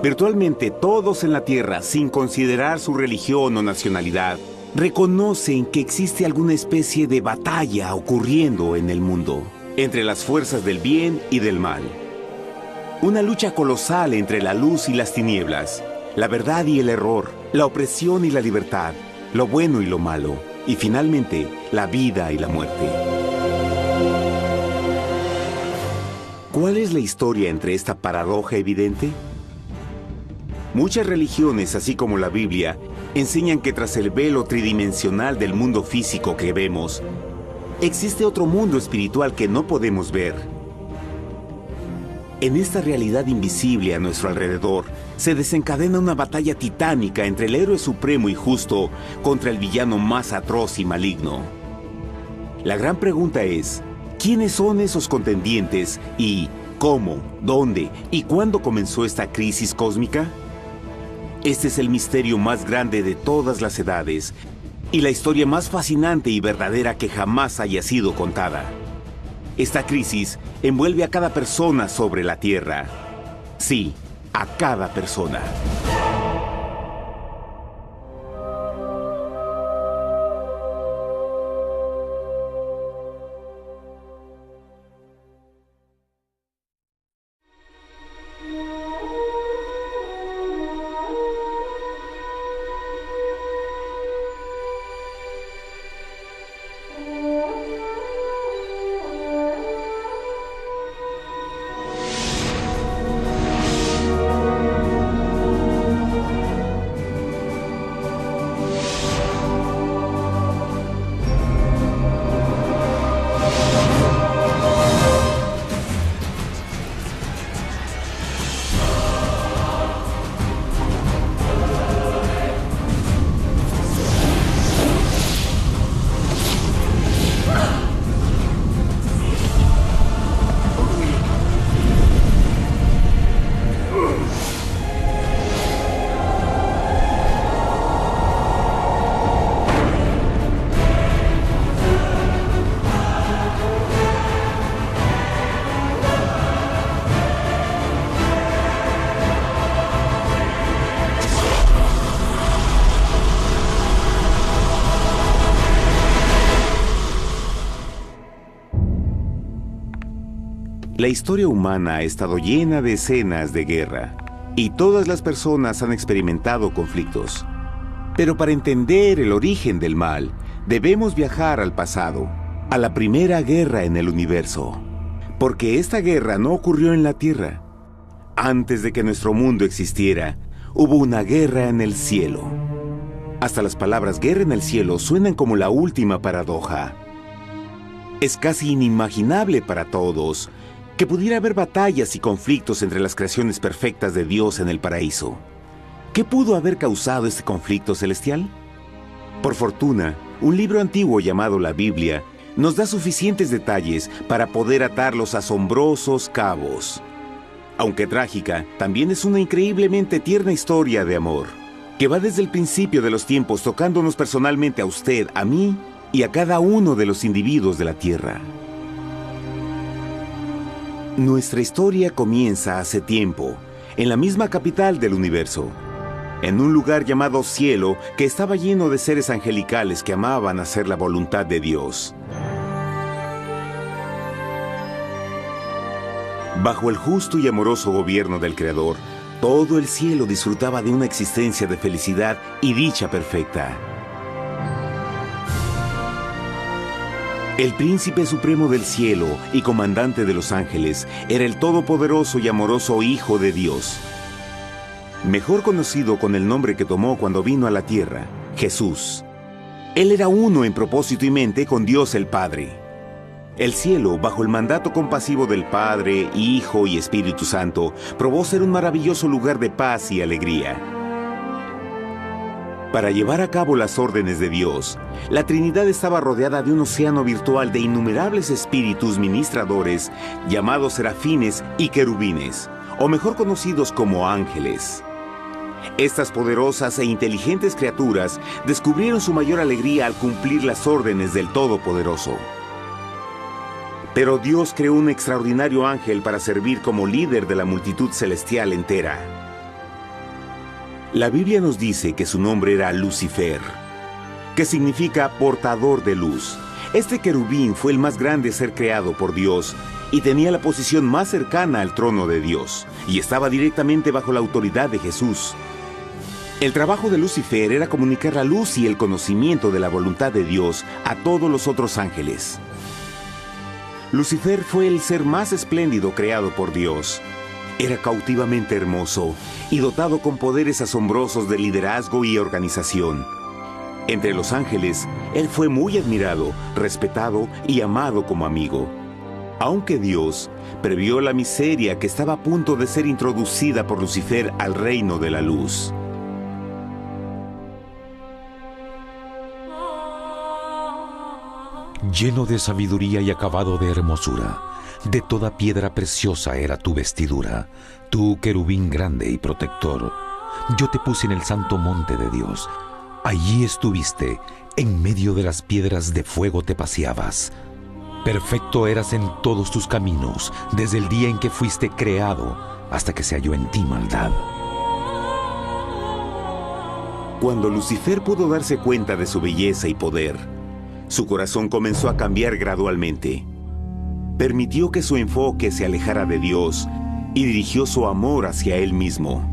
Virtualmente todos en la Tierra, sin considerar su religión o nacionalidad, reconocen que existe alguna especie de batalla ocurriendo en el mundo, entre las fuerzas del bien y del mal. Una lucha colosal entre la luz y las tinieblas, la verdad y el error, la opresión y la libertad, lo bueno y lo malo, y finalmente, la vida y la muerte. ¿Cuál es la historia entre esta paradoja evidente? Muchas religiones, así como la Biblia, enseñan que tras el velo tridimensional del mundo físico que vemos, existe otro mundo espiritual que no podemos ver. En esta realidad invisible a nuestro alrededor, se desencadena una batalla titánica entre el héroe supremo y justo contra el villano más atroz y maligno. La gran pregunta es, ¿quiénes son esos contendientes y cómo, dónde y cuándo comenzó esta crisis cósmica? Este es el misterio más grande de todas las edades y la historia más fascinante y verdadera que jamás haya sido contada. Esta crisis envuelve a cada persona sobre la Tierra. Sí, a cada persona. La historia humana ha estado llena de escenas de guerra, y todas las personas han experimentado conflictos. Pero para entender el origen del mal, debemos viajar al pasado, a la primera guerra en el universo. Porque esta guerra no ocurrió en la Tierra. Antes de que nuestro mundo existiera, hubo una guerra en el cielo. Hasta las palabras guerra en el cielo suenan como la última paradoja. Es casi inimaginable para todos que pudiera haber batallas y conflictos entre las creaciones perfectas de Dios en el paraíso. ¿Qué pudo haber causado este conflicto celestial? Por fortuna, un libro antiguo llamado la Biblia nos da suficientes detalles para poder atar los asombrosos cabos. Aunque trágica, también es una increíblemente tierna historia de amor, que va desde el principio de los tiempos tocándonos personalmente a usted, a mí y a cada uno de los individuos de la Tierra. Nuestra historia comienza hace tiempo, en la misma capital del universo, en un lugar llamado Cielo que estaba lleno de seres angelicales que amaban hacer la voluntad de Dios. Bajo el justo y amoroso gobierno del Creador, todo el cielo disfrutaba de una existencia de felicidad y dicha perfecta. El príncipe supremo del cielo y comandante de los ángeles era el todopoderoso y amoroso Hijo de Dios, mejor conocido con el nombre que tomó cuando vino a la tierra, Jesús. Él era uno en propósito y mente con Dios el Padre. El cielo, bajo el mandato compasivo del Padre, Hijo y Espíritu Santo, probó ser un maravilloso lugar de paz y alegría. Para llevar a cabo las órdenes de Dios, la Trinidad estaba rodeada de un océano virtual de innumerables espíritus ministradores llamados serafines y querubines, o mejor conocidos como ángeles. Estas poderosas e inteligentes criaturas descubrieron su mayor alegría al cumplir las órdenes del Todopoderoso. Pero Dios creó un extraordinario ángel para servir como líder de la multitud celestial entera. La Biblia nos dice que su nombre era Lucifer, que significa portador de luz. Este querubín fue el más grande ser creado por Dios y tenía la posición más cercana al trono de Dios, y estaba directamente bajo la autoridad de Jesús. El trabajo de Lucifer era comunicar la luz y el conocimiento de la voluntad de Dios a todos los otros ángeles. Lucifer fue el ser más espléndido creado por Dios. Era cautivamente hermoso y dotado con poderes asombrosos de liderazgo y organización. Entre los ángeles, él fue muy admirado, respetado y amado como amigo. Aunque Dios previó la miseria que estaba a punto de ser introducida por Lucifer al reino de la luz. Lleno de sabiduría y acabado de hermosura, de toda piedra preciosa era tu vestidura, tú querubín grande y protector. Yo te puse en el santo monte de Dios. Allí estuviste, en medio de las piedras de fuego te paseabas. Perfecto eras en todos tus caminos, desde el día en que fuiste creado, hasta que se halló en ti maldad. Cuando Lucifer pudo darse cuenta de su belleza y poder, su corazón comenzó a cambiar gradualmente. Permitió que su enfoque se alejara de Dios y dirigió su amor hacia él mismo.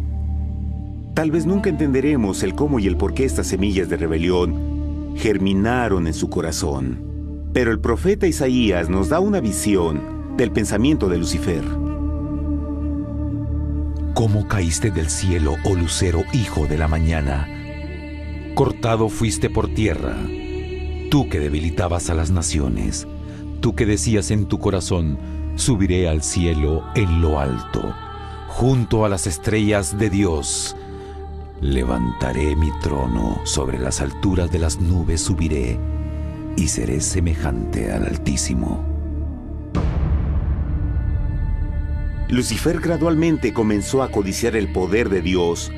Tal vez nunca entenderemos el cómo y el por qué estas semillas de rebelión germinaron en su corazón. Pero el profeta Isaías nos da una visión del pensamiento de Lucifer. ¿Cómo caíste del cielo, oh lucero, hijo de la mañana? Cortado fuiste por tierra. Tú que debilitabas a las naciones, tú que decías en tu corazón, subiré al cielo en lo alto, junto a las estrellas de Dios. Levantaré mi trono, sobre las alturas de las nubes subiré, y seré semejante al Altísimo. Lucifer gradualmente comenzó a codiciar el poder de Dios,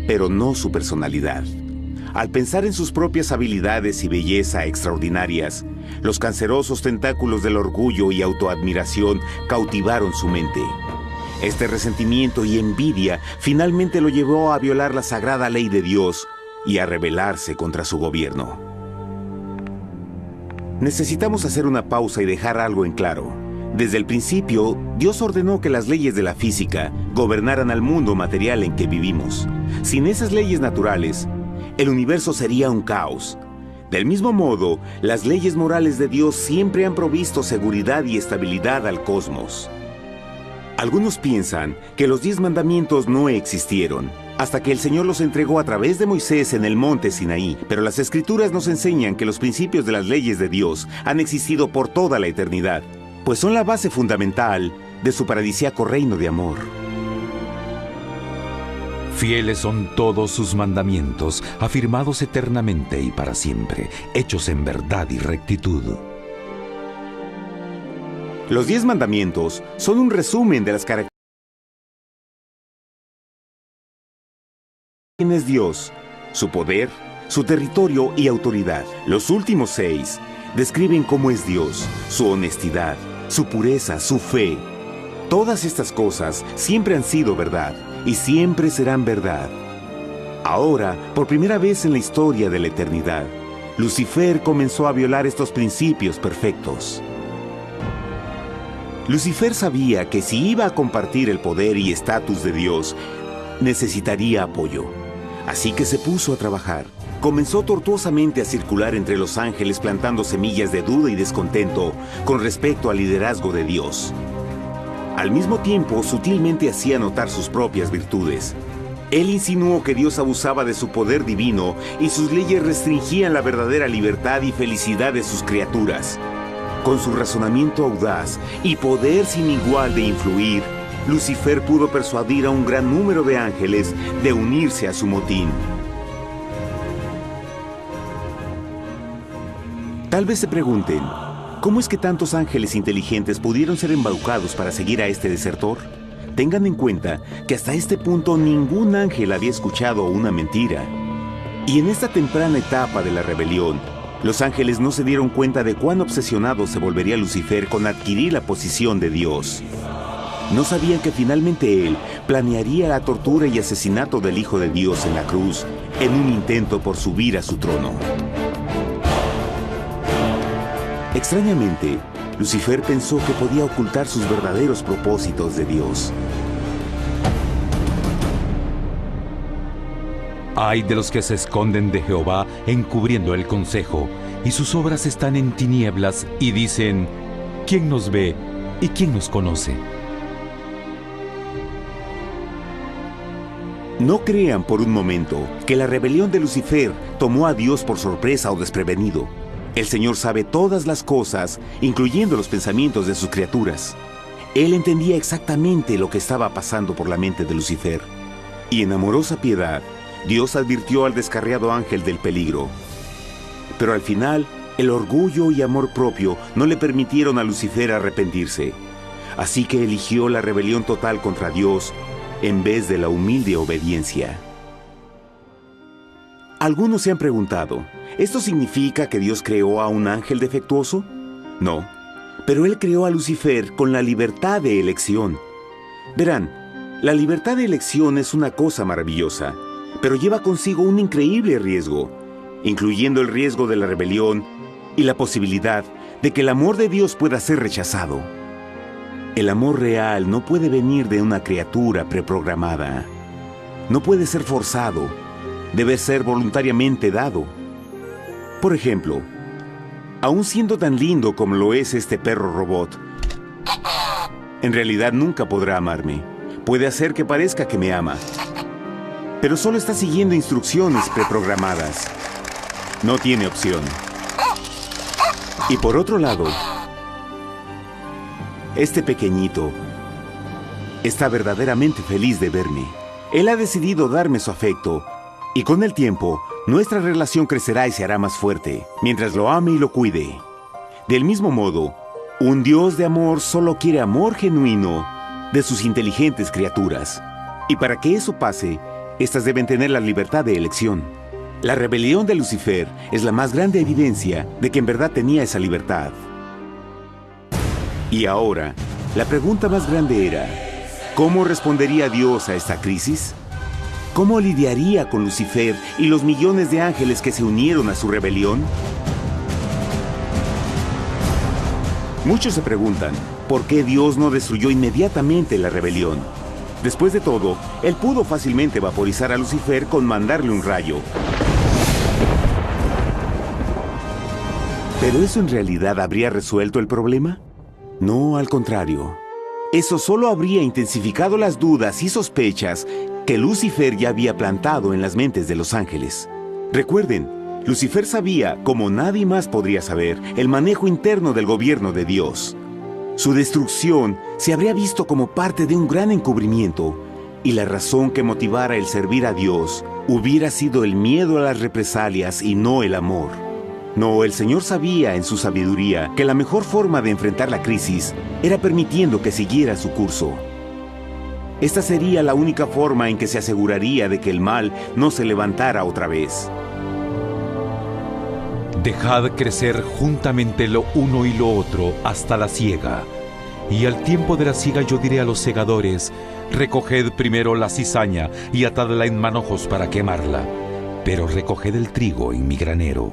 pero no su personalidad. Al pensar en sus propias habilidades y belleza extraordinarias, los cancerosos tentáculos del orgullo y autoadmiración cautivaron su mente. Este resentimiento y envidia finalmente lo llevó a violar la sagrada ley de Dios y a rebelarse contra su gobierno. Necesitamos hacer una pausa y dejar algo en claro. Desde el principio, Dios ordenó que las leyes de la física gobernaran al mundo material en que vivimos. Sin esas leyes naturales, el universo sería un caos. Del mismo modo, las leyes morales de Dios siempre han provisto seguridad y estabilidad al cosmos. Algunos piensan que los 10 mandamientos no existieron, hasta que el Señor los entregó a través de Moisés en el monte Sinaí. Pero las Escrituras nos enseñan que los principios de las leyes de Dios han existido por toda la eternidad, pues son la base fundamental de su paradisíaco reino de amor. Fieles son todos sus mandamientos, afirmados eternamente y para siempre, hechos en verdad y rectitud. Los 10 mandamientos son un resumen de las características de quién es Dios, su poder, su territorio y autoridad. Los últimos 6 describen cómo es Dios, su honestidad, su pureza, su fe. Todas estas cosas siempre han sido verdad y siempre serán verdad. Ahora, por primera vez en la historia de la eternidad, Lucifer comenzó a violar estos principios perfectos. Lucifer sabía que si iba a compartir el poder y estatus de Dios, necesitaría apoyo. Así que se puso a trabajar. Comenzó tortuosamente a circular entre los ángeles plantando semillas de duda y descontento con respecto al liderazgo de Dios. Al mismo tiempo, sutilmente hacía notar sus propias virtudes. Él insinuó que Dios abusaba de su poder divino y sus leyes restringían la verdadera libertad y felicidad de sus criaturas. Con su razonamiento audaz y poder sin igual de influir, Lucifer pudo persuadir a un gran número de ángeles de unirse a su motín. Tal vez se pregunten, ¿cómo es que tantos ángeles inteligentes pudieron ser embaucados para seguir a este desertor? Tengan en cuenta que hasta este punto ningún ángel había escuchado una mentira. Y en esta temprana etapa de la rebelión, los ángeles no se dieron cuenta de cuán obsesionado se volvería Lucifer con adquirir la posición de Dios. No sabían que finalmente él planearía la tortura y asesinato del Hijo de Dios en la cruz en un intento por subir a su trono. Extrañamente, Lucifer pensó que podía ocultar sus verdaderos propósitos de Dios. Ay de los que se esconden de Jehová encubriendo el consejo, y sus obras están en tinieblas, y dicen: ¿quién nos ve y quién nos conoce? No crean por un momento que la rebelión de Lucifer tomó a Dios por sorpresa o desprevenido. El Señor sabe todas las cosas, incluyendo los pensamientos de sus criaturas. Él entendía exactamente lo que estaba pasando por la mente de Lucifer. Y en amorosa piedad, Dios advirtió al descarriado ángel del peligro. Pero al final, el orgullo y amor propio no le permitieron a Lucifer arrepentirse. Así que eligió la rebelión total contra Dios en vez de la humilde obediencia. Algunos se han preguntado, ¿esto significa que Dios creó a un ángel defectuoso? No, pero Él creó a Lucifer con la libertad de elección. Verán, la libertad de elección es una cosa maravillosa, pero lleva consigo un increíble riesgo, incluyendo el riesgo de la rebelión y la posibilidad de que el amor de Dios pueda ser rechazado. El amor real no puede venir de una criatura preprogramada. No puede ser forzado. Debe ser voluntariamente dado. Por ejemplo, aun siendo tan lindo como lo es este perro robot, en realidad nunca podrá amarme. Puede hacer que parezca que me ama, pero solo está siguiendo instrucciones preprogramadas. No tiene opción. Y por otro lado, este pequeñito está verdaderamente feliz de verme. Él ha decidido darme su afecto, y con el tiempo, nuestra relación crecerá y se hará más fuerte, mientras lo ame y lo cuide. Del mismo modo, un Dios de amor solo quiere amor genuino de sus inteligentes criaturas. Y para que eso pase, estas deben tener la libertad de elección. La rebelión de Lucifer es la más grande evidencia de que en verdad tenía esa libertad. Y ahora, la pregunta más grande era, ¿cómo respondería Dios a esta crisis? ¿Cómo lidiaría con Lucifer y los millones de ángeles que se unieron a su rebelión? Muchos se preguntan, ¿por qué Dios no destruyó inmediatamente la rebelión? Después de todo, Él pudo fácilmente vaporizar a Lucifer con mandarle un rayo. ¿Pero eso en realidad habría resuelto el problema? No, al contrario. Eso solo habría intensificado las dudas y sospechas que Lucifer ya había plantado en las mentes de los ángeles. Recuerden, Lucifer sabía, como nadie más podría saber, el manejo interno del gobierno de Dios. Su destrucción se habría visto como parte de un gran encubrimiento, y la razón que motivara el servir a Dios hubiera sido el miedo a las represalias y no el amor. No, el Señor sabía en su sabiduría que la mejor forma de enfrentar la crisis era permitiendo que siguiera su curso. Esta sería la única forma en que se aseguraría de que el mal no se levantara otra vez. Dejad crecer juntamente lo uno y lo otro hasta la siega. Y al tiempo de la siega yo diré a los segadores: recoged primero la cizaña y atadla en manojos para quemarla, pero recoged el trigo en mi granero.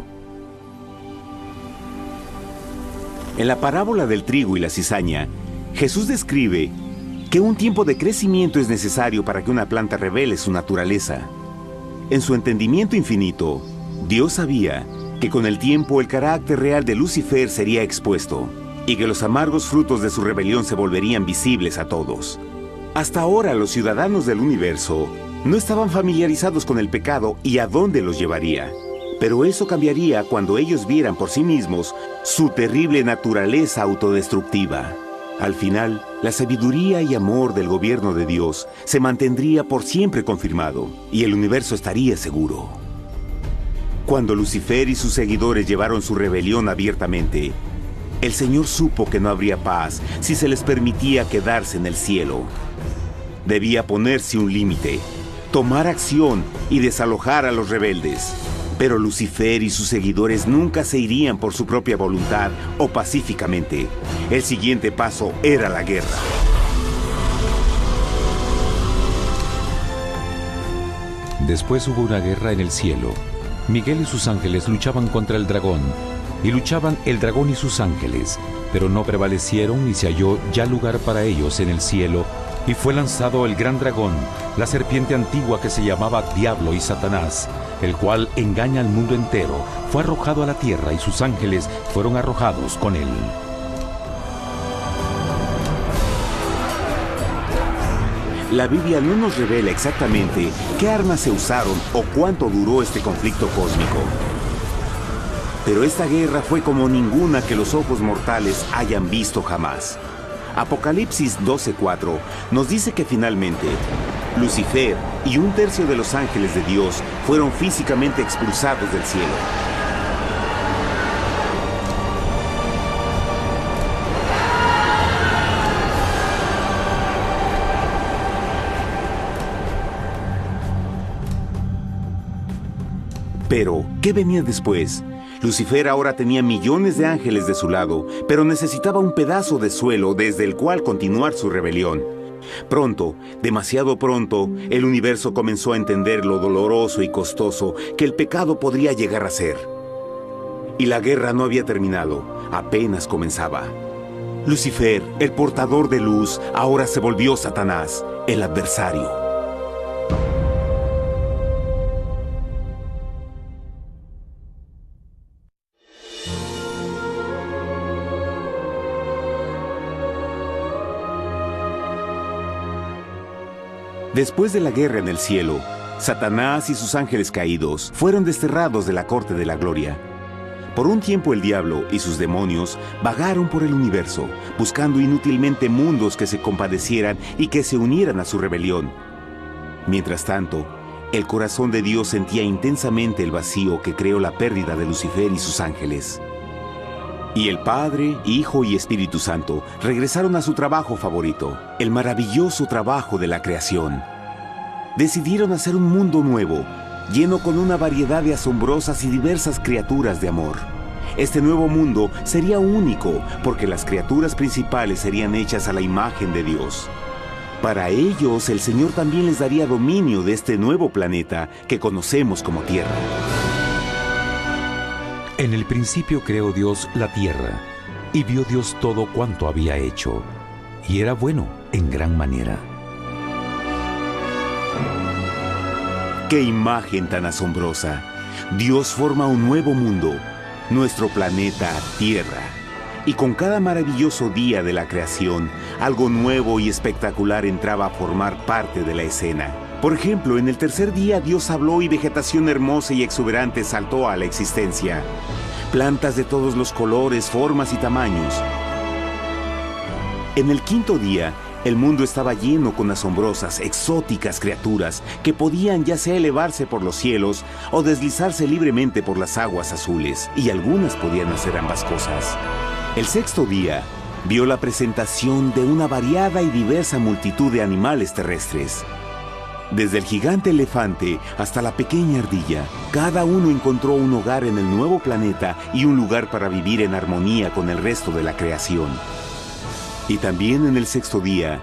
En la parábola del trigo y la cizaña, Jesús describe que un tiempo de crecimiento es necesario para que una planta revele su naturaleza. En su entendimiento infinito, Dios sabía que con el tiempo el carácter real de Lucifer sería expuesto y que los amargos frutos de su rebelión se volverían visibles a todos. Hasta ahora los ciudadanos del universo no estaban familiarizados con el pecado y a dónde los llevaría. Pero eso cambiaría cuando ellos vieran por sí mismos su terrible naturaleza autodestructiva. Al final, la sabiduría y amor del gobierno de Dios se mantendría por siempre confirmado y el universo estaría seguro. Cuando Lucifer y sus seguidores llevaron su rebelión abiertamente, el Señor supo que no habría paz si se les permitía quedarse en el cielo. Debía ponerse un límite, tomar acción y desalojar a los rebeldes. Pero Lucifer y sus seguidores nunca se irían por su propia voluntad o pacíficamente. El siguiente paso era la guerra. Después hubo una guerra en el cielo. Miguel y sus ángeles luchaban contra el dragón, y luchaban el dragón y sus ángeles, pero no prevalecieron y se halló ya lugar para ellos en el cielo, y fue lanzado el gran dragón, la serpiente antigua que se llamaba Diablo y Satanás, el cual engaña al mundo entero. Fue arrojado a la tierra y sus ángeles fueron arrojados con él. La Biblia no nos revela exactamente qué armas se usaron o cuánto duró este conflicto cósmico. Pero esta guerra fue como ninguna que los ojos mortales hayan visto jamás. Apocalipsis 12:4 nos dice que finalmente Lucifer y un tercio de los ángeles de Dios fueron físicamente expulsados del cielo. Pero, ¿qué venía después? Lucifer ahora tenía millones de ángeles de su lado, pero necesitaba un pedazo de suelo desde el cual continuar su rebelión. Pronto, demasiado pronto, el universo comenzó a entender lo doloroso y costoso que el pecado podría llegar a ser. Y la guerra no había terminado, apenas comenzaba. Lucifer, el portador de luz, ahora se volvió Satanás, el adversario. Después de la guerra en el cielo, Satanás y sus ángeles caídos fueron desterrados de la corte de la gloria. Por un tiempo el diablo y sus demonios vagaron por el universo, buscando inútilmente mundos que se compadecieran y que se unieran a su rebelión. Mientras tanto, el corazón de Dios sentía intensamente el vacío que creó la pérdida de Lucifer y sus ángeles. Y el Padre, Hijo y Espíritu Santo regresaron a su trabajo favorito, el maravilloso trabajo de la creación. Decidieron hacer un mundo nuevo, lleno con una variedad de asombrosas y diversas criaturas de amor. Este nuevo mundo sería único, porque las criaturas principales serían hechas a la imagen de Dios. Para ellos, el Señor también les daría dominio de este nuevo planeta que conocemos como Tierra. En el principio creó Dios la tierra, y vio Dios todo cuanto había hecho, y era bueno en gran manera. ¡Qué imagen tan asombrosa! Dios forma un nuevo mundo, nuestro planeta Tierra. Y con cada maravilloso día de la creación, algo nuevo y espectacular entraba a formar parte de la escena. Por ejemplo, en el tercer día Dios habló y vegetación hermosa y exuberante saltó a la existencia. Plantas de todos los colores, formas y tamaños. En el quinto día, el mundo estaba lleno con asombrosas, exóticas criaturas que podían ya sea elevarse por los cielos o deslizarse libremente por las aguas azules, y algunas podían hacer ambas cosas. El sexto día vio la presentación de una variada y diversa multitud de animales terrestres. Desde el gigante elefante hasta la pequeña ardilla, cada uno encontró un hogar en el nuevo planeta y un lugar para vivir en armonía con el resto de la creación. Y también en el sexto día,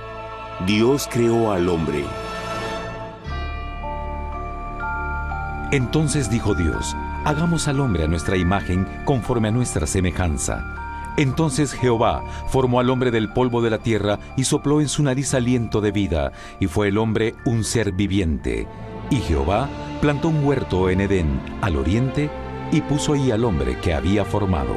Dios creó al hombre. Entonces dijo Dios: hagamos al hombre a nuestra imagen, conforme a nuestra semejanza. Entonces Jehová formó al hombre del polvo de la tierra y sopló en su nariz aliento de vida, y fue el hombre un ser viviente. Y Jehová plantó un huerto en Edén, al oriente, y puso ahí al hombre que había formado.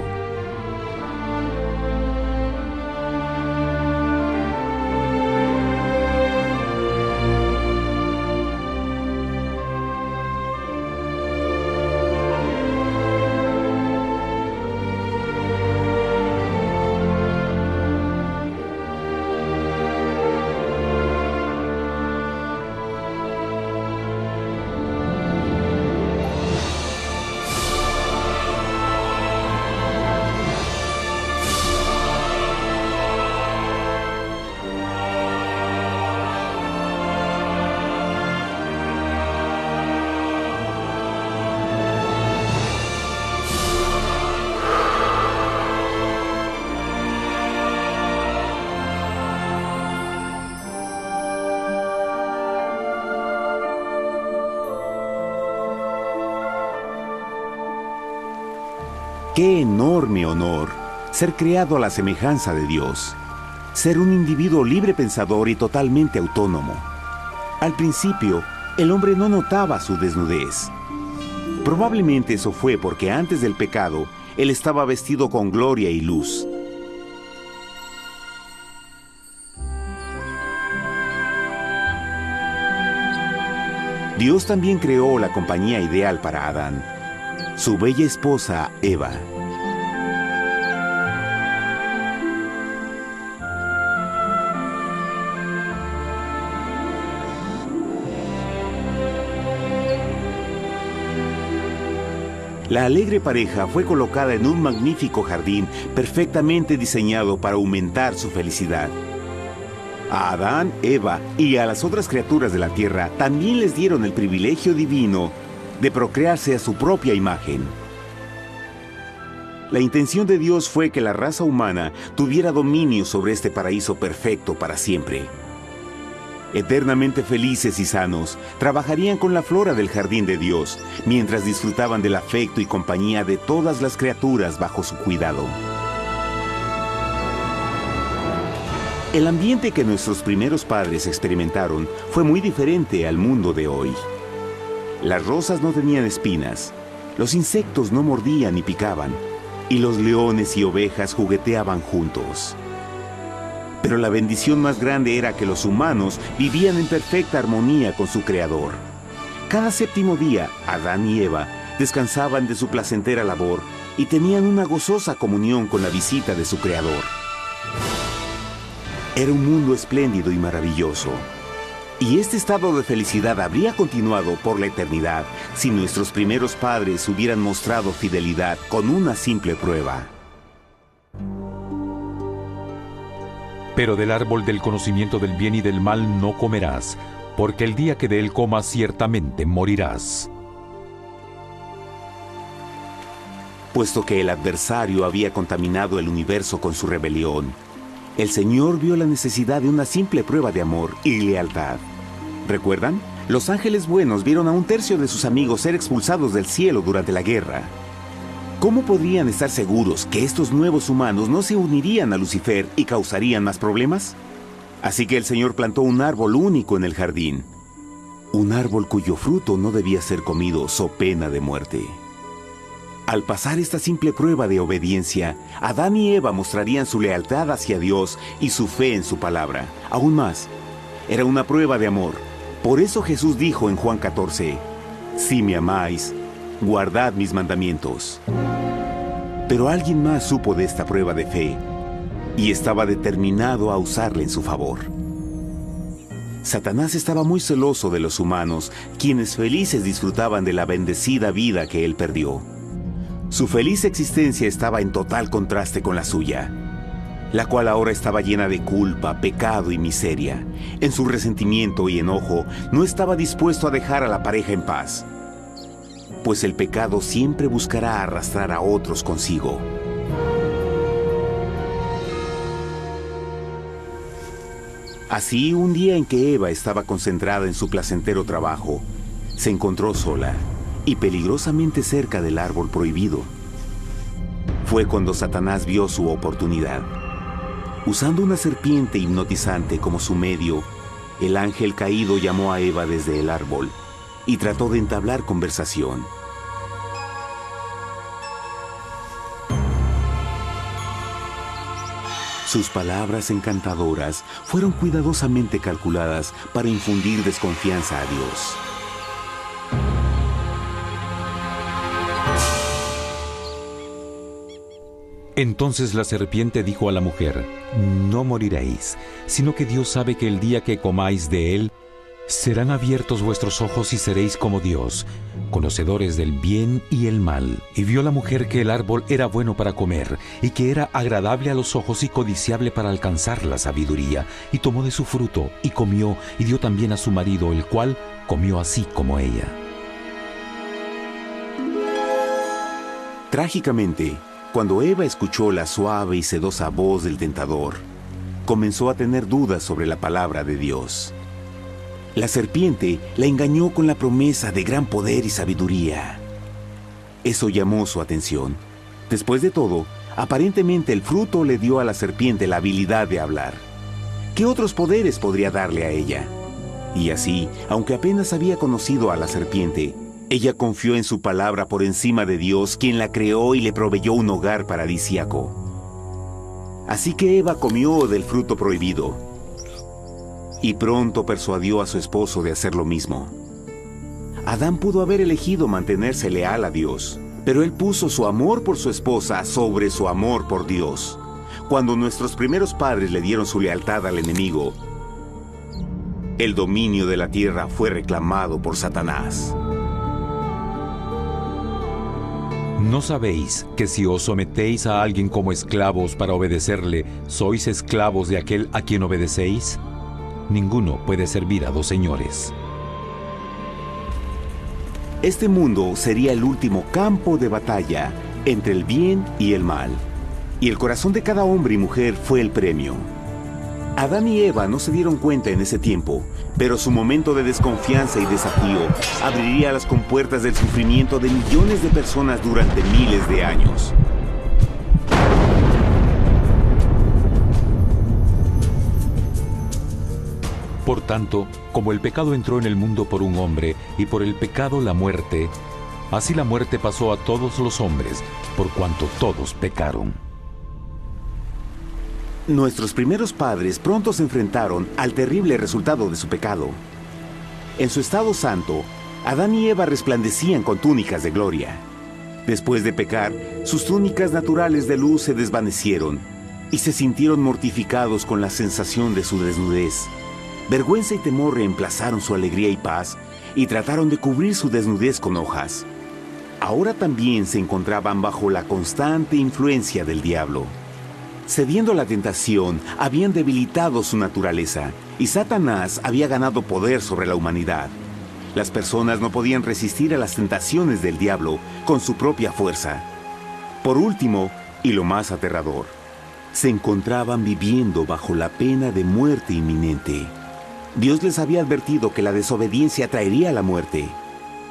¡Qué enorme honor! Ser creado a la semejanza de Dios. Ser un individuo libre pensador y totalmente autónomo. Al principio, el hombre no notaba su desnudez. Probablemente eso fue porque antes del pecado, él estaba vestido con gloria y luz. Dios también creó la compañía ideal para Adán, su bella esposa Eva. La alegre pareja fue colocada en un magnífico jardín perfectamente diseñado para aumentar su felicidad. A Adán, Eva y a las otras criaturas de la tierra también les dieron el privilegio divino de procrearse a su propia imagen. La intención de Dios fue que la raza humana tuviera dominio sobre este paraíso perfecto para siempre. Eternamente felices y sanos, trabajarían con la flora del jardín de Dios, mientras disfrutaban del afecto y compañía de todas las criaturas bajo su cuidado. El ambiente que nuestros primeros padres experimentaron fue muy diferente al mundo de hoy. Las rosas no tenían espinas, los insectos no mordían ni picaban, y los leones y ovejas jugueteaban juntos. Pero la bendición más grande era que los humanos vivían en perfecta armonía con su Creador. Cada séptimo día, Adán y Eva descansaban de su placentera labor y tenían una gozosa comunión con la visita de su Creador. Era un mundo espléndido y maravilloso. Y este estado de felicidad habría continuado por la eternidad si nuestros primeros padres hubieran mostrado fidelidad con una simple prueba. Pero del árbol del conocimiento del bien y del mal no comerás, porque el día que de él comas ciertamente morirás. Puesto que el adversario había contaminado el universo con su rebelión, el Señor vio la necesidad de una simple prueba de amor y lealtad. ¿Recuerdan? Los ángeles buenos vieron a un tercio de sus amigos ser expulsados del cielo durante la guerra. ¿Cómo podrían estar seguros que estos nuevos humanos no se unirían a Lucifer y causarían más problemas? Así que el Señor plantó un árbol único en el jardín. Un árbol cuyo fruto no debía ser comido so pena de muerte. Al pasar esta simple prueba de obediencia, Adán y Eva mostrarían su lealtad hacia Dios y su fe en su palabra. Aún más, era una prueba de amor. Por eso Jesús dijo en Juan 14, «Si me amáis, guardad mis mandamientos». Pero alguien más supo de esta prueba de fe y estaba determinado a usarla en su favor. Satanás estaba muy celoso de los humanos, quienes felices disfrutaban de la bendecida vida que él perdió. Su feliz existencia estaba en total contraste con la suya, la cual ahora estaba llena de culpa, pecado y miseria. En su resentimiento y enojo, no estaba dispuesto a dejar a la pareja en paz, pues el pecado siempre buscará arrastrar a otros consigo. Así, un día en que Eva estaba concentrada en su placentero trabajo, se encontró sola y peligrosamente cerca del árbol prohibido. Fue cuando Satanás vio su oportunidad. Usando una serpiente hipnotizante como su medio, el ángel caído llamó a Eva desde el árbol y trató de entablar conversación. Sus palabras encantadoras fueron cuidadosamente calculadas para infundir desconfianza a Dios. Entonces la serpiente dijo a la mujer, «No moriréis, sino que Dios sabe que el día que comáis de él, serán abiertos vuestros ojos y seréis como Dios, conocedores del bien y el mal». Y vio la mujer que el árbol era bueno para comer, y que era agradable a los ojos y codiciable para alcanzar la sabiduría, y tomó de su fruto, y comió, y dio también a su marido, el cual comió así como ella. Trágicamente, cuando Eva escuchó la suave y sedosa voz del tentador, comenzó a tener dudas sobre la palabra de Dios. La serpiente la engañó con la promesa de gran poder y sabiduría. Eso llamó su atención. Después de todo, aparentemente el fruto le dio a la serpiente la habilidad de hablar. ¿Qué otros poderes podría darle a ella? Y así, aunque apenas había conocido a la serpiente, ella confió en su palabra por encima de Dios, quien la creó y le proveyó un hogar paradisíaco. Así que Eva comió del fruto prohibido y pronto persuadió a su esposo de hacer lo mismo. Adán pudo haber elegido mantenerse leal a Dios, pero él puso su amor por su esposa sobre su amor por Dios. Cuando nuestros primeros padres le dieron su lealtad al enemigo, el dominio de la tierra fue reclamado por Satanás. ¿No sabéis que si os sometéis a alguien como esclavos para obedecerle, sois esclavos de aquel a quien obedecéis? Ninguno puede servir a dos señores. Este mundo sería el último campo de batalla entre el bien y el mal. Y el corazón de cada hombre y mujer fue el premio. Adán y Eva no se dieron cuenta en ese tiempo, pero su momento de desconfianza y desafío abriría las compuertas del sufrimiento de millones de personas durante miles de años. Por tanto, como el pecado entró en el mundo por un hombre, y por el pecado la muerte, así la muerte pasó a todos los hombres, por cuanto todos pecaron. Nuestros primeros padres pronto se enfrentaron al terrible resultado de su pecado. En su estado santo, Adán y Eva resplandecían con túnicas de gloria. Después de pecar, sus túnicas naturales de luz se desvanecieron y se sintieron mortificados con la sensación de su desnudez. Vergüenza y temor reemplazaron su alegría y paz y trataron de cubrir su desnudez con hojas. Ahora también se encontraban bajo la constante influencia del diablo. Cediendo a la tentación, habían debilitado su naturaleza y Satanás había ganado poder sobre la humanidad. Las personas no podían resistir a las tentaciones del diablo con su propia fuerza. Por último, y lo más aterrador, se encontraban viviendo bajo la pena de muerte inminente. Dios les había advertido que la desobediencia traería la muerte.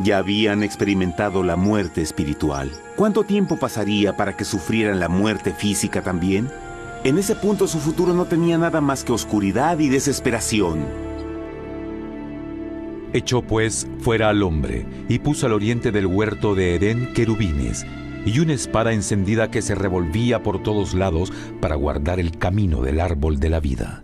Ya habían experimentado la muerte espiritual. ¿Cuánto tiempo pasaría para que sufrieran la muerte física también? En ese punto su futuro no tenía nada más que oscuridad y desesperación. Echó pues fuera al hombre, y puso al oriente del huerto de Edén querubines, y una espada encendida que se revolvía por todos lados para guardar el camino del árbol de la vida.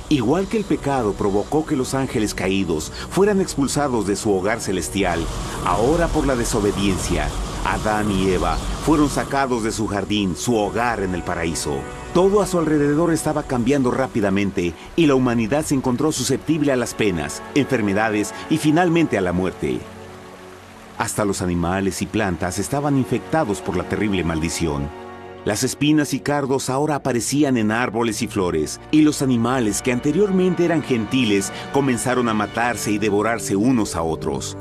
Igual que el pecado provocó que los ángeles caídos fueran expulsados de su hogar celestial, ahora por la desobediencia, Adán y Eva fueron sacados de su jardín, su hogar en el paraíso. Todo a su alrededor estaba cambiando rápidamente y la humanidad se encontró susceptible a las penas, enfermedades y finalmente a la muerte. Hasta los animales y plantas estaban infectados por la terrible maldición. Las espinas y cardos ahora aparecían en árboles y flores, y los animales que anteriormente eran gentiles comenzaron a matarse y devorarse unos a otros.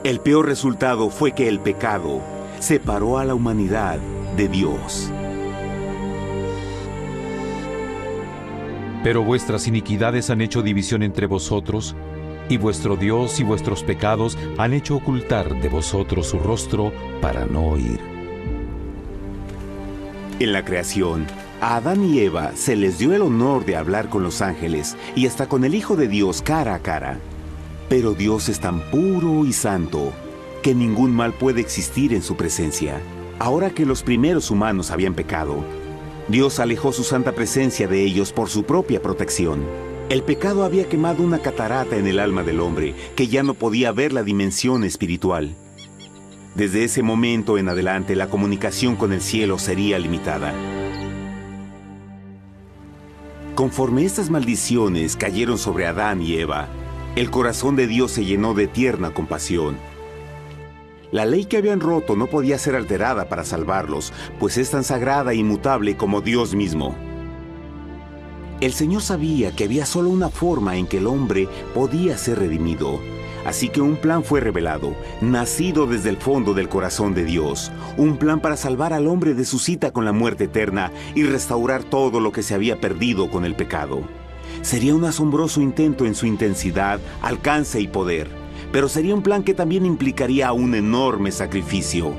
El peor resultado fue que el pecado separó a la humanidad de Dios. Pero vuestras iniquidades han hecho división entre vosotros, y vuestro Dios y vuestros pecados han hecho ocultar de vosotros su rostro para no oír. En la creación, a Adán y Eva se les dio el honor de hablar con los ángeles y hasta con el Hijo de Dios cara a cara. Pero Dios es tan puro y santo que ningún mal puede existir en su presencia. Ahora que los primeros humanos habían pecado, Dios alejó su santa presencia de ellos por su propia protección. El pecado había quemado una catarata en el alma del hombre que ya no podía ver la dimensión espiritual. Desde ese momento en adelante, la comunicación con el cielo sería limitada. Conforme estas maldiciones cayeron sobre Adán y Eva, el corazón de Dios se llenó de tierna compasión. La ley que habían roto no podía ser alterada para salvarlos, pues es tan sagrada e inmutable como Dios mismo. El Señor sabía que había solo una forma en que el hombre podía ser redimido. Así que un plan fue revelado, nacido desde el fondo del corazón de Dios. Un plan para salvar al hombre de su cita con la muerte eterna y restaurar todo lo que se había perdido con el pecado. Sería un asombroso intento en su intensidad, alcance y poder, pero sería un plan que también implicaría un enorme sacrificio.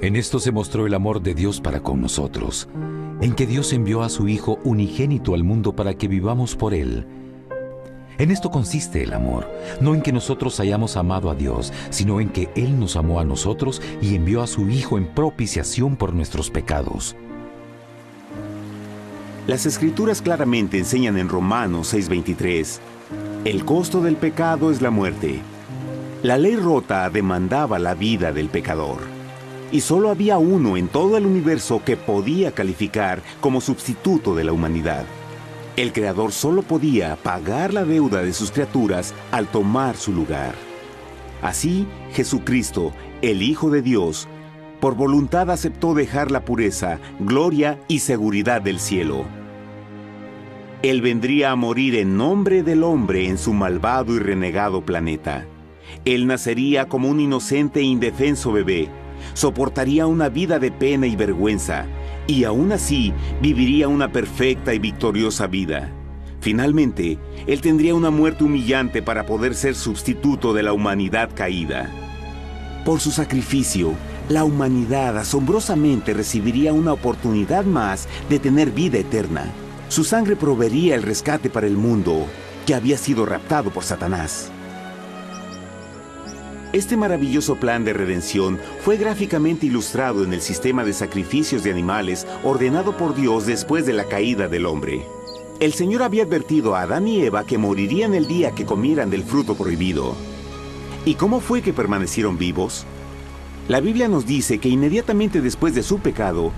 En esto se mostró el amor de Dios para con nosotros, en que Dios envió a su Hijo unigénito al mundo para que vivamos por Él. En esto consiste el amor, no en que nosotros hayamos amado a Dios, sino en que Él nos amó a nosotros y envió a su Hijo en propiciación por nuestros pecados. Las Escrituras claramente enseñan en Romanos 6:23, el costo del pecado es la muerte. La ley rota demandaba la vida del pecador, y solo había uno en todo el universo que podía calificar como sustituto de la humanidad. El Creador solo podía pagar la deuda de sus criaturas al tomar su lugar. Así, Jesucristo, el Hijo de Dios, por voluntad aceptó dejar la pureza, gloria y seguridad del cielo. Él vendría a morir en nombre del hombre en su malvado y renegado planeta. Él nacería como un inocente e indefenso bebé, soportaría una vida de pena y vergüenza, y aún así viviría una perfecta y victoriosa vida. Finalmente, Él tendría una muerte humillante para poder ser sustituto de la humanidad caída. Por su sacrificio, la humanidad asombrosamente recibiría una oportunidad más de tener vida eterna. Su sangre proveería el rescate para el mundo que había sido raptado por Satanás. Este maravilloso plan de redención fue gráficamente ilustrado en el sistema de sacrificios de animales ordenado por Dios después de la caída del hombre. El Señor había advertido a Adán y Eva que morirían el día que comieran del fruto prohibido. ¿Y cómo fue que permanecieron vivos? La Biblia nos dice que inmediatamente después de su pecado,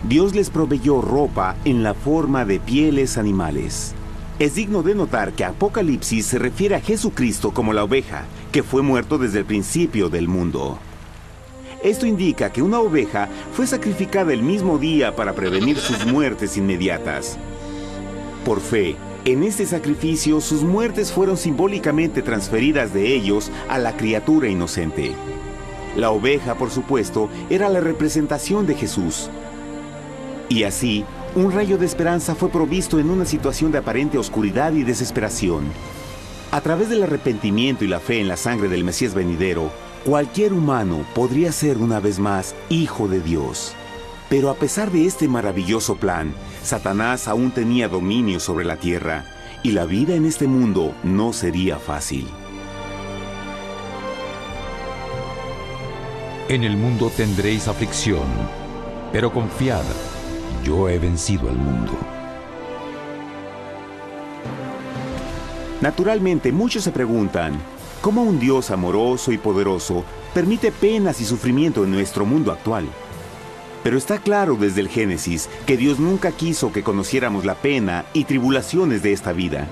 Dios les proveyó ropa en la forma de pieles animales. Es digno de notar que Apocalipsis se refiere a Jesucristo como la oveja, que fue muerto desde el principio del mundo. Esto indica que una oveja fue sacrificada el mismo día para prevenir sus muertes inmediatas. Por fe, en este sacrificio sus muertes fueron simbólicamente transferidas de ellos a la criatura inocente. La oveja, por supuesto, era la representación de Jesús. Y así, un rayo de esperanza fue provisto en una situación de aparente oscuridad y desesperación. A través del arrepentimiento y la fe en la sangre del Mesías venidero, cualquier humano podría ser una vez más hijo de Dios. Pero a pesar de este maravilloso plan, Satanás aún tenía dominio sobre la tierra, y la vida en este mundo no sería fácil. En el mundo tendréis aflicción, pero confiad, yo he vencido al mundo. Naturalmente, muchos se preguntan, ¿cómo un Dios amoroso y poderoso permite penas y sufrimiento en nuestro mundo actual? Pero está claro desde el Génesis que Dios nunca quiso que conociéramos la pena y tribulaciones de esta vida.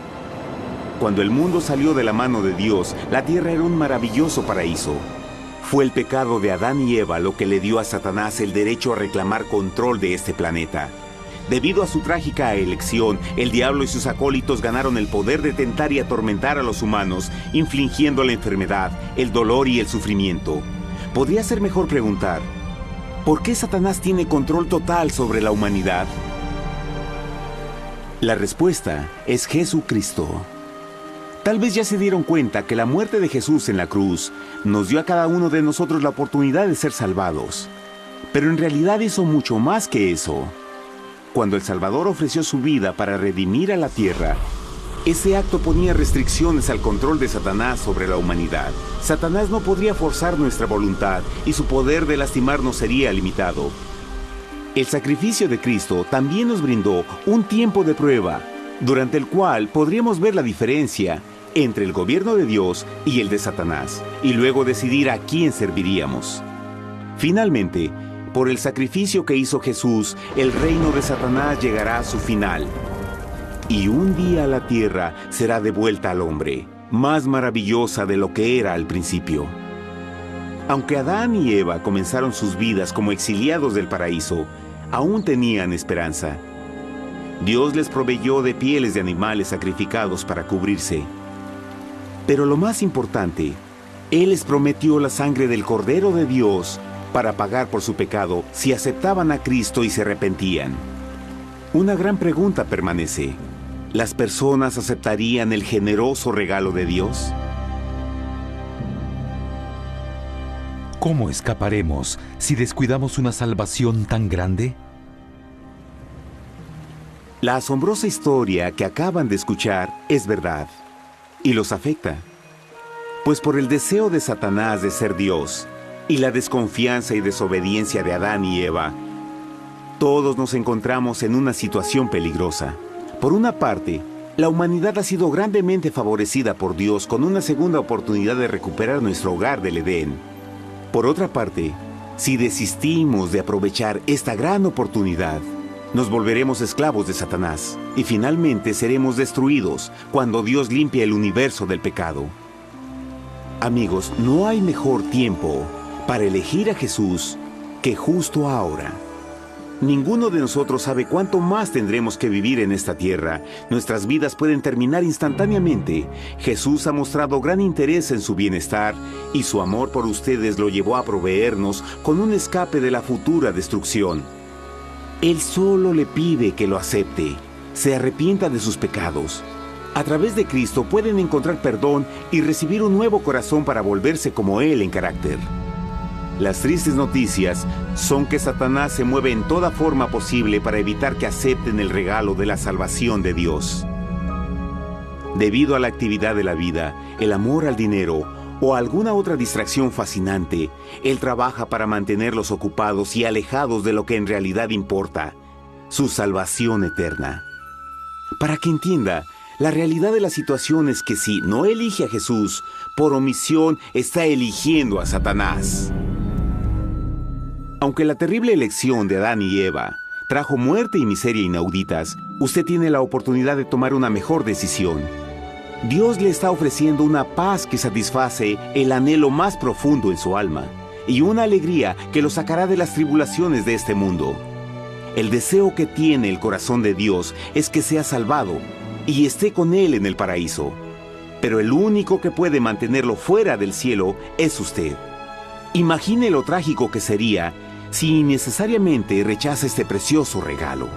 Cuando el mundo salió de la mano de Dios, la tierra era un maravilloso paraíso. Fue el pecado de Adán y Eva lo que le dio a Satanás el derecho a reclamar control de este planeta. Debido a su trágica elección, el diablo y sus acólitos ganaron el poder de tentar y atormentar a los humanos, infligiendo la enfermedad, el dolor y el sufrimiento. Podría ser mejor preguntar, ¿por qué Satanás tiene control total sobre la humanidad? La respuesta es Jesucristo. Tal vez ya se dieron cuenta que la muerte de Jesús en la cruz nos dio a cada uno de nosotros la oportunidad de ser salvados. Pero en realidad hizo mucho más que eso. Cuando el Salvador ofreció su vida para redimir a la tierra, ese acto ponía restricciones al control de Satanás sobre la humanidad. Satanás no podría forzar nuestra voluntad y su poder de lastimarnos sería limitado. El sacrificio de Cristo también nos brindó un tiempo de prueba, durante el cual podríamos ver la diferencia entre el gobierno de Dios y el de Satanás, y luego decidir a quién serviríamos. Finalmente, por el sacrificio que hizo Jesús, el reino de Satanás llegará a su final. Y un día la tierra será devuelta al hombre, más maravillosa de lo que era al principio. Aunque Adán y Eva comenzaron sus vidas como exiliados del paraíso, aún tenían esperanza. Dios les proveyó de pieles de animales sacrificados para cubrirse. Pero lo más importante, Él les prometió la sangre del Cordero de Dios para pagar por su pecado si aceptaban a Cristo y se arrepentían. Una gran pregunta permanece. ¿Las personas aceptarían el generoso regalo de Dios? ¿Cómo escaparemos si descuidamos una salvación tan grande? La asombrosa historia que acaban de escuchar es verdad y los afecta. Pues por el deseo de Satanás de ser Dios y la desconfianza y desobediencia de Adán y Eva, todos nos encontramos en una situación peligrosa. Por una parte, la humanidad ha sido grandemente favorecida por Dios con una segunda oportunidad de recuperar nuestro hogar del Edén. Por otra parte, si desistimos de aprovechar esta gran oportunidad, nos volveremos esclavos de Satanás y finalmente seremos destruidos cuando Dios limpie el universo del pecado. Amigos, no hay mejor tiempo para elegir a Jesús que justo ahora. Ninguno de nosotros sabe cuánto más tendremos que vivir en esta tierra. Nuestras vidas pueden terminar instantáneamente. Jesús ha mostrado gran interés en su bienestar y su amor por ustedes lo llevó a proveernos con un escape de la futura destrucción. Él solo le pide que lo acepte, se arrepienta de sus pecados. A través de Cristo pueden encontrar perdón y recibir un nuevo corazón para volverse como Él en carácter. Las tristes noticias son que Satanás se mueve en toda forma posible para evitar que acepten el regalo de la salvación de Dios. Debido a la actividad de la vida, el amor al dinero o alguna otra distracción fascinante, Él trabaja para mantenerlos ocupados y alejados de lo que en realidad importa, su salvación eterna. Para que entienda, la realidad de la situación es que si no elige a Jesús, por omisión está eligiendo a Satanás. Aunque la terrible elección de Adán y Eva trajo muerte y miseria inauditas, usted tiene la oportunidad de tomar una mejor decisión. Dios le está ofreciendo una paz que satisface el anhelo más profundo en su alma y una alegría que lo sacará de las tribulaciones de este mundo. El deseo que tiene el corazón de Dios es que sea salvado y esté con Él en el paraíso. Pero el único que puede mantenerlo fuera del cielo es usted. Imagine lo trágico que sería si innecesariamente rechaza este precioso regalo.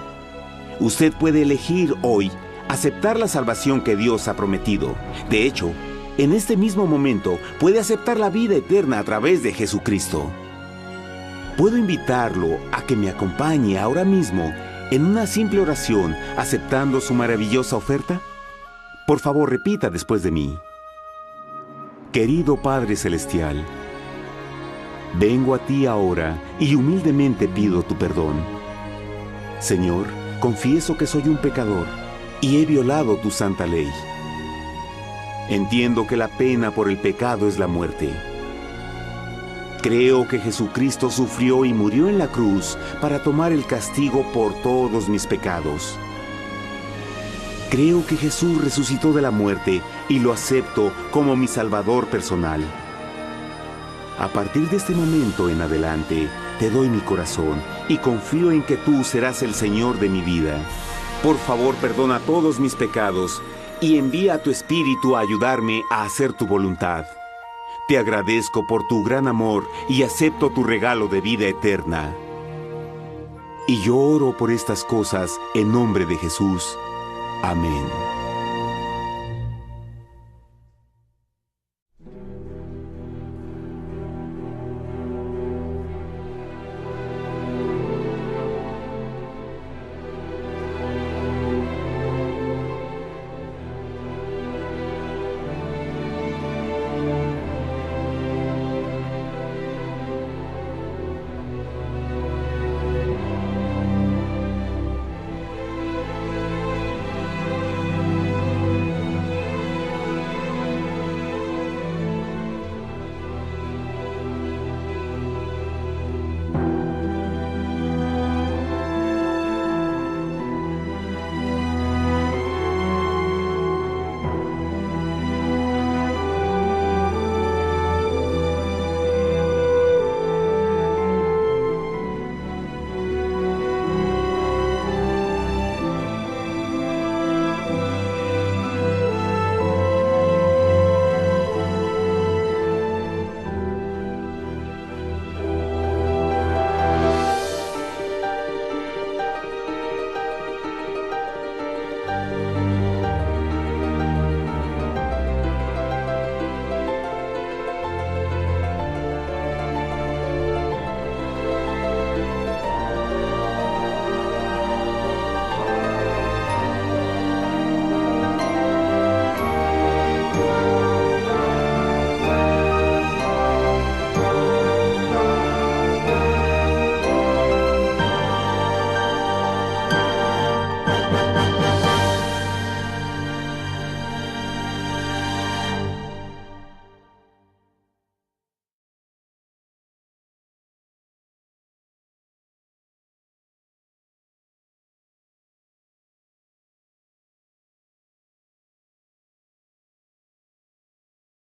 Usted puede elegir hoy aceptar la salvación que Dios ha prometido. De hecho, en este mismo momento puede aceptar la vida eterna a través de Jesucristo. ¿Puedo invitarlo a que me acompañe ahora mismo en una simple oración aceptando su maravillosa oferta? Por favor, repita después de mí. Querido Padre Celestial, vengo a ti ahora y humildemente pido tu perdón. Señor, confieso que soy un pecador y he violado tu santa ley. Entiendo que la pena por el pecado es la muerte. Creo que Jesucristo sufrió y murió en la cruz para tomar el castigo por todos mis pecados. Creo que Jesús resucitó de la muerte y lo acepto como mi Salvador personal. A partir de este momento en adelante, te doy mi corazón y confío en que tú serás el Señor de mi vida. Por favor, perdona todos mis pecados y envía a tu Espíritu a ayudarme a hacer tu voluntad. Te agradezco por tu gran amor y acepto tu regalo de vida eterna. Y yo oro por estas cosas en nombre de Jesús. Amén.